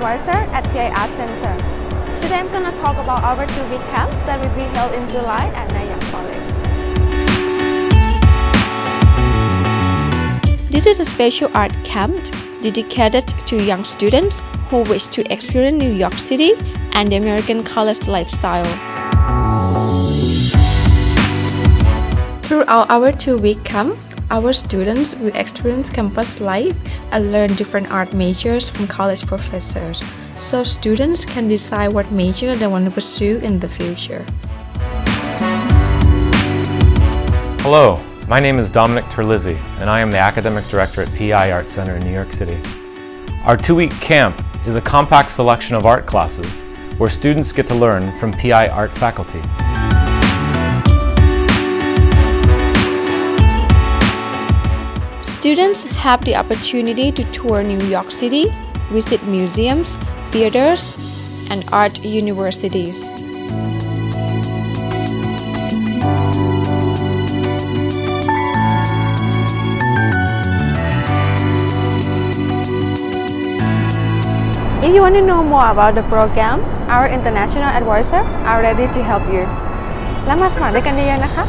thaiadvisor at P.I Art Center. Today I'm going to talk about our 2-week camp that will be held in July at Nanyang College. This is a special art camp dedicated to young students who wish to experience New York City and the American college lifestyle. Throughout our 2-week camp, our students will experience campus life and learn different art majors from college professors, so students can decide what major they want to pursue in the future. Hello, my name is Dominic Terlizzi, and I am the Academic Director at P.I Art Center in New York City. Our 2-week camp is a compact selection of art classes where students get to learn from P.I Art faculty. Students have the opportunity to tour New York City, visit museums, theaters, and art universities. If you want to know more about the program, our international advisor are ready to help you. แล้วมาสมัครด้วยกันเยอะๆนะคะ